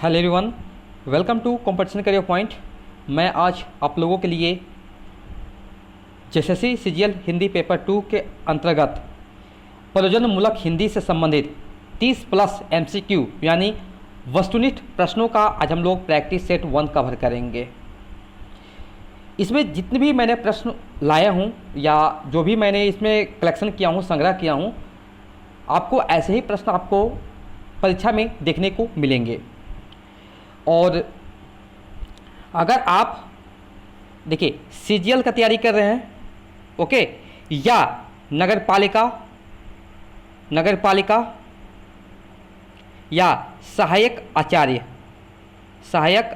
Hello everyone, welcome to Competition Career Point. मैं आज आप लोगों के लिए एसएससी सीजीएल हिंदी पेपर 2 के अंतर्गत प्रयोजनमूलक हिंदी से संबंधित 30+ एमसीक्यू यानी वस्तुनिष्ठ प्रश्नों का आज हम लोग प्रैक्टिस सेट 1 कवर करेंगे। इसमें जितने भी मैंने प्रश्न लाया हूँ या जो भी मैंने इसमें कलेक्शन किया हूँ, संग्रह किया हूँ, आपको ऐसे ही प्रश्न आपको परीक्षा में देखने को मिलेंगे। और अगर आप देखिए सीजीएल का तैयारी कर रहे हैं, ओके, या नगर पालिका या सहायक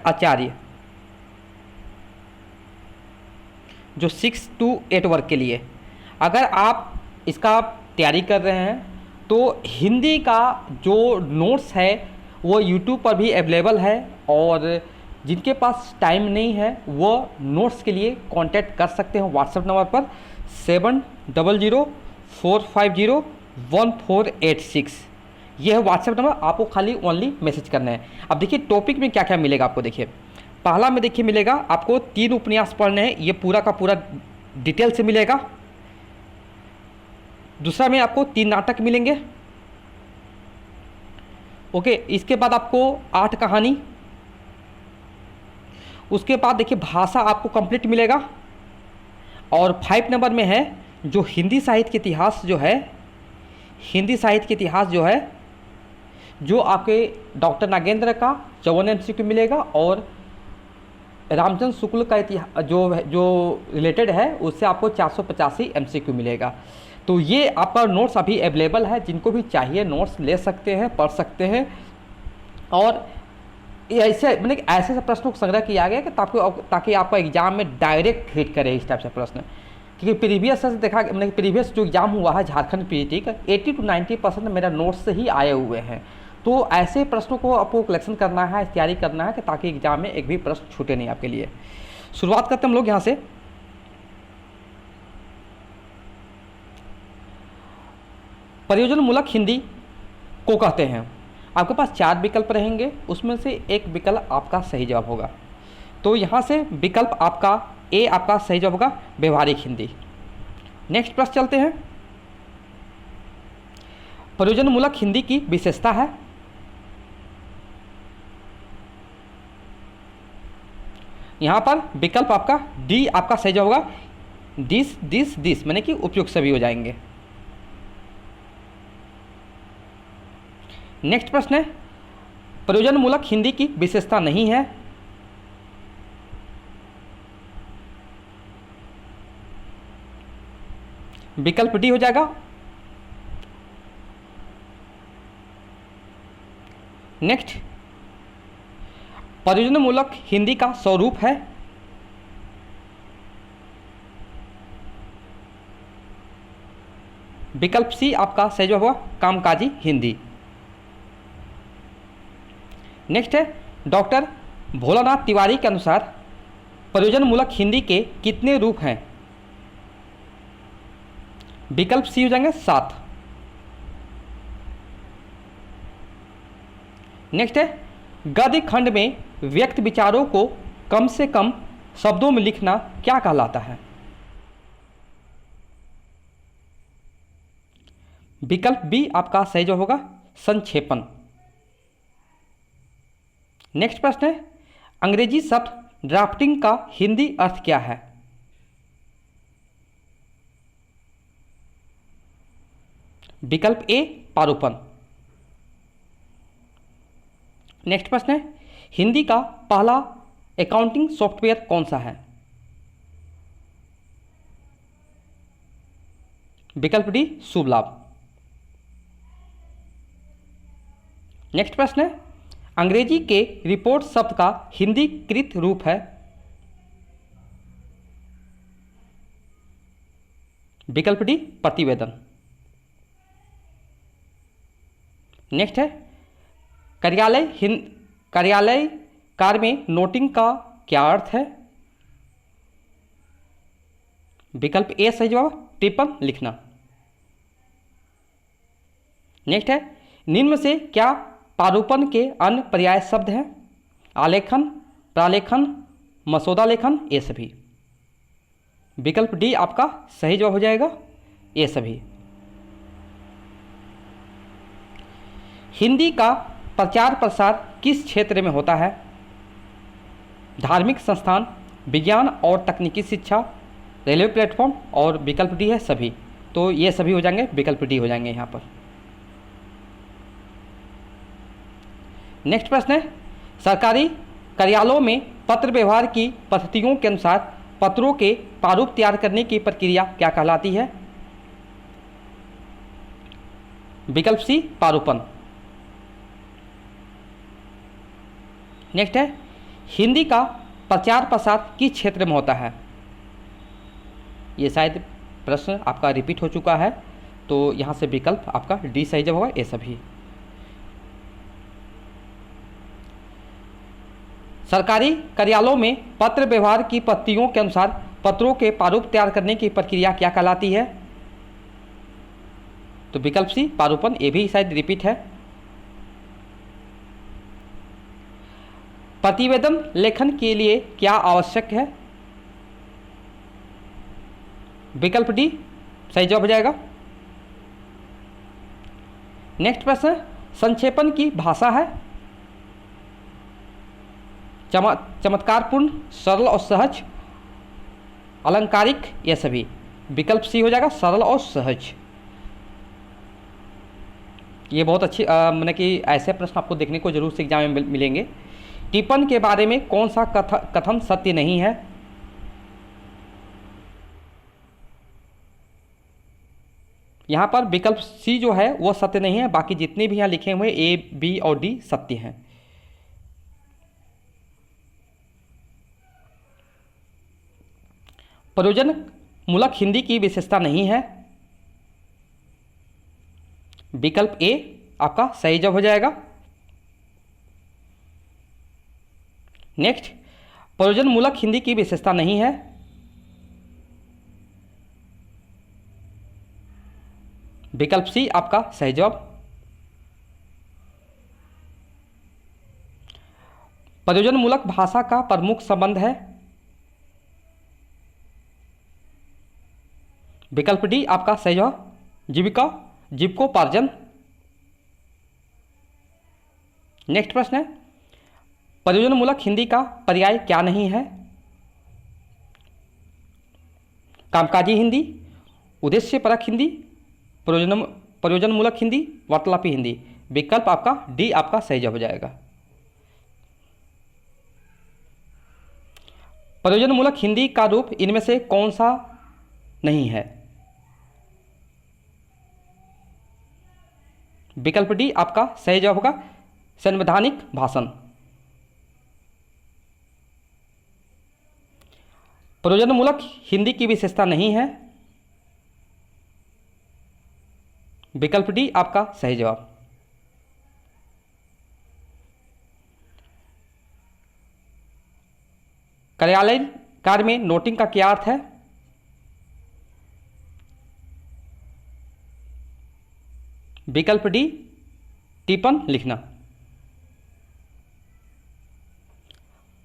आचार्य जो 6 to 8 वर्ग के लिए अगर आप इसका तैयारी कर रहे हैं तो हिंदी का जो नोट्स है वो यूट्यूब पर भी अवेलेबल है। और जिनके पास टाइम नहीं है वो नोट्स के लिए कांटेक्ट कर सकते हैं व्हाट्सएप नंबर पर 7004501486। यह है व्हाट्सएप नंबर, आपको खाली ओनली मैसेज करना है। अब देखिए टॉपिक में क्या क्या मिलेगा आपको। देखिए पहला में देखिए मिलेगा आपको 3 उपन्यास पढ़ने हैं, ये पूरा का पूरा डिटेल से मिलेगा। दूसरा में आपको 3 नाटक मिलेंगे, ओके। इसके बाद आपको 8 कहानी, उसके बाद देखिए भाषा आपको कंप्लीट मिलेगा। और 5 नंबर में है जो हिंदी साहित्य के इतिहास जो है जो आपके डॉक्टर नागेंद्र का 54 एमसीक्यू मिलेगा। और रामचंद्र शुक्ल का इतिहास जो रिलेटेड है उससे आपको 485 एमसीक्यू मिलेगा। तो ये आपका नोट्स अभी अवेलेबल है, जिनको भी चाहिए नोट्स ले सकते हैं, पढ़ सकते हैं। और ऐसे प्रश्नों को संग्रह किया गया कि ताकि आपका एग्जाम में डायरेक्ट हिट करे इस टाइप से प्रश्न। क्योंकि प्रीवियस जो एग्जाम हुआ है झारखंड पीईटी का 80 to 90% मेरा नोट्स से ही आए हुए हैं। तो ऐसे प्रश्नों को आपको कलेक्शन करना है, तैयारी करना है कि ताकि एग्जाम में एक भी प्रश्न छूटे नहीं आपके लिए। शुरुआत करते हैं हम लोग यहाँ से। प्रयोजनमूलक हिंदी को कहते हैं। आपके पास 4 विकल्प रहेंगे, उसमें से एक विकल्प आपका सही जवाब होगा। तो यहाँ से विकल्प आपका ए आपका सही जवाब होगा, व्यवहारिक हिंदी। नेक्स्ट प्रश्न चलते हैं। प्रयोजनमूलक हिंदी की विशेषता है, यहाँ पर विकल्प आपका डी आपका सही जवाब होगा, दिस माने कि उपयुक्त सभी हो जाएंगे। नेक्स्ट प्रश्न है प्रयोजनमूलक हिंदी की विशेषता नहीं है, विकल्प डी हो जाएगा। नेक्स्ट प्रयोजनमूलक हिंदी का स्वरूप है, विकल्प सी आपका सही जवाब होगा, कामकाजी हिंदी। नेक्स्ट है डॉक्टर भोलानाथ तिवारी के अनुसार प्रयोजनमूलक हिंदी के कितने रूप हैं, विकल्प सी हो जाएंगे 7। नेक्स्ट है गद्य खंड में व्यक्त विचारों को कम से कम शब्दों में लिखना क्या कहलाता है, विकल्प बी आपका सही जवाब होगा, संक्षेपण। नेक्स्ट प्रश्न है अंग्रेजी शब्द ड्राफ्टिंग का हिंदी अर्थ क्या है, विकल्प ए पारूपन। नेक्स्ट प्रश्न है हिंदी का पहला अकाउंटिंग सॉफ्टवेयर कौन सा है, विकल्प डी शुभ लाभ। नेक्स्ट प्रश्न है अंग्रेजी के रिपोर्ट शब्द का हिंदी कृत रूप है, विकल्प डी प्रतिवेदन। नेक्स्ट है कार्यालय कार्य में नोटिंग का क्या अर्थ है, विकल्प ए सही जवाब, टिप्पण लिखना। नेक्स्ट है निम्न में से क्या पारूपन के अन्य पर्याय शब्द हैं, आलेखन, प्रालेखन, मसौदा लेखन, ये सभी। विकल्प डी आपका सही जवाब हो जाएगा, ये सभी। हिंदी का प्रचार प्रसार किस क्षेत्र में होता है? धार्मिक संस्थान, विज्ञान और तकनीकी शिक्षा, रेलवे प्लेटफॉर्म, और विकल्प डी है सभी। तो ये सभी हो जाएंगे, विकल्प डी हो जाएंगे यहाँ पर। नेक्स्ट प्रश्न है, सरकारी कार्यालयों में पत्र व्यवहार की पद्धतियों के अनुसार पत्रों के प्रारूप तैयार करने की प्रक्रिया क्या कहलाती है? विकल्प सी प्रारूपण। नेक्स्ट है, हिंदी का प्रचार प्रसार किस क्षेत्र में होता है? ये शायद प्रश्न आपका रिपीट हो चुका है, तो यहाँ से विकल्प आपका डी सही जवाब होगा, ये सभी। सरकारी कार्यालयों में पत्र व्यवहार की पद्धतियों के अनुसार पत्रों के प्रारूप तैयार करने की प्रक्रिया क्या कहलाती है? तो विकल्प सी प्रारूपण, ये भी शायद रिपीट है। प्रतिवेदन लेखन के लिए क्या आवश्यक है? विकल्प डी सही जवाब हो जाएगा। नेक्स्ट प्रश्न, संक्षेपण की भाषा है चमत्कारपूर्ण, सरल और सहज, अलंकारिक, यह सभी। विकल्प सी हो जाएगा, सरल और सहज। ये बहुत अच्छी मतलब कि ऐसे प्रश्न आपको देखने को जरूर से एग्जाम में मिलेंगे। टिप्पण के बारे में कौन सा कथन सत्य नहीं है? यहाँ पर विकल्प सी जो है वो सत्य नहीं है, बाकी जितने भी यहाँ लिखे हुए ए, बी और डी सत्य हैं। प्रयोजन मूलक हिंदी की विशेषता नहीं है। विकल्प ए आपका सही जवाब हो जाएगा। नेक्स्ट, प्रयोजन मूलक हिंदी की विशेषता नहीं है। विकल्प सी आपका सही जवाब। प्रयोजन मूलक भाषा का प्रमुख संबंध है। विकल्प डी आपका सही जवाब, जीविका, जीविकोपार्जन। नेक्स्ट प्रश्न है, प्रयोजन मूलक हिंदी का पर्याय क्या नहीं है? कामकाजी हिंदी, उद्देश्यपरक हिंदी, प्रयोजन मूलक हिंदी, वार्तालापी हिंदी। विकल्प आपका डी आपका सही जवाब हो जाएगा। प्रयोजन मूलक हिंदी का रूप इनमें से कौन सा नहीं है? विकल्प डी आपका सही जवाब होगा, संवैधानिक भाषण। प्रयोजन मूलक हिंदी की विशेषता नहीं है। विकल्प डी आपका सही जवाब। कार्यालय कार्य में नोटिंग का क्या अर्थ है? विकल्प डी टिप्पण लिखना।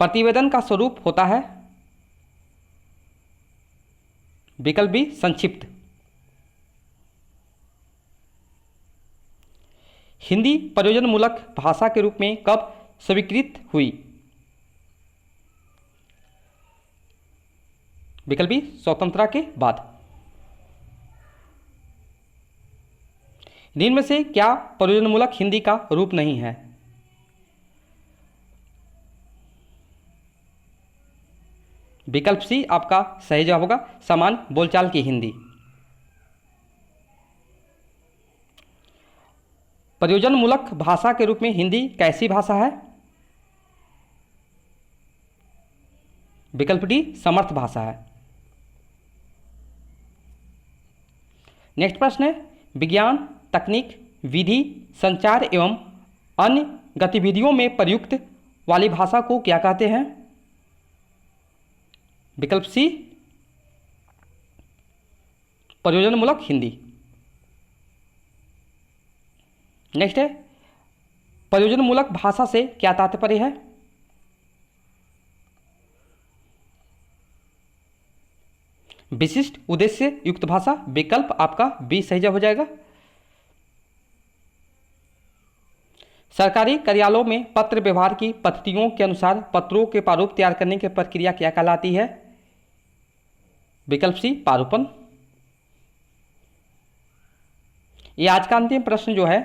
प्रतिवेदन का स्वरूप होता है। विकल्प बी संक्षिप्त। हिंदी प्रयोजन मूलक भाषा के रूप में कब स्वीकृत हुई? विकल्प बी स्वतंत्रता के बाद। निम्न में से क्या प्रयोजन मूलक हिंदी का रूप नहीं है? विकल्प सी आपका सही जवाब होगा, सामान्य बोलचाल की हिंदी। प्रयोजन मूलक भाषा के रूप में हिंदी कैसी भाषा है? विकल्प डी समर्थ भाषा है। नेक्स्ट प्रश्न है, विज्ञान, तकनीक, विधि, संचार एवं अन्य गतिविधियों में प्रयुक्त वाली भाषा को क्या कहते हैं? विकल्प सी प्रयोजन मूलक हिंदी। नेक्स्ट है, प्रयोजन मूलक भाषा से क्या तात्पर्य है? विशिष्ट उद्देश्य युक्त भाषा, विकल्प आपका बी सही हो जाएगा। सरकारी कार्यालयों में पत्र व्यवहार की पद्धतियों के अनुसार पत्रों के प्रारूप तैयार करने की प्रक्रिया क्या कहलाती है? विकल्प सी प्रारूपण। ये आज का अंतिम प्रश्न जो है,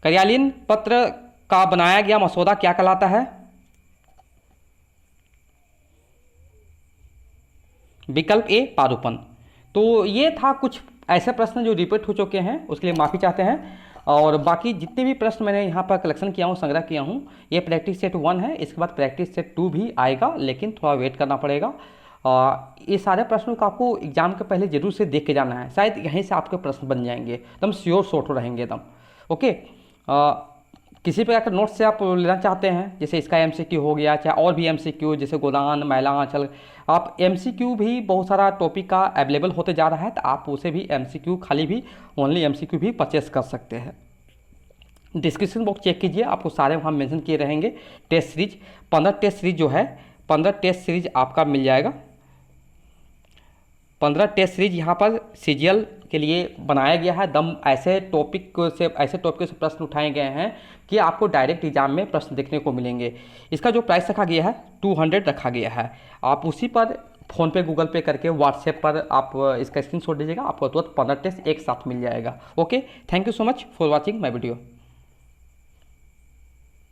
कार्यालयीन पत्र का बनाया गया मसौदा क्या कहलाता है? विकल्प ए प्रारूपण। तो ये था कुछ ऐसे प्रश्न जो रिपीट हो चुके हैं, उसके लिए माफ़ी चाहते हैं। और बाकी जितने भी प्रश्न मैंने यहाँ पर कलेक्शन किया हूँ, संग्रह किया हूँ, ये प्रैक्टिस सेट 1 है। इसके बाद प्रैक्टिस सेट 2 भी आएगा, लेकिन थोड़ा वेट करना पड़ेगा। ये सारे प्रश्नों को आपको एग्जाम के पहले जरूर से देख के जाना है, शायद यहीं से आपके प्रश्न बन जाएंगे, एकदम श्योर शॉर्ट रहेंगे एकदम। ओके, किसी प्रकार का नोट से आप लेना चाहते हैं, जैसे इसका एमसीक्यू हो गया, चाहे और भी एमसीक्यू जैसे गोदान, मैलांचल, आप एमसीक्यू भी बहुत सारा टॉपिक का अवेलेबल होते जा रहा है, तो आप उसे भी एमसीक्यू खाली भी ओनली एमसीक्यू भी परचेस कर सकते हैं। डिस्क्रिप्शन बॉक्स चेक कीजिए, आपको सारे वहाँ मेंशन किए रहेंगे। टेस्ट सीरीज 15 टेस्ट सीरीज जो है, 15 टेस्ट सीरीज आपका मिल जाएगा। 15 टेस्ट सीरीज यहाँ पर सीजीएल के लिए बनाया गया है। दम ऐसे टॉपिक से प्रश्न उठाए गए हैं कि आपको डायरेक्ट एग्जाम में प्रश्न देखने को मिलेंगे। इसका जो प्राइस रखा गया है 200 रखा गया है। आप उसी पर फ़ोनपे, गूगल पे करके व्हाट्सएप पर आप इसका स्क्रीनशॉट दीजिएगा, आपको तुरंत 15 टेस्ट एक साथ मिल जाएगा। Okay, thank you so much for watching my video.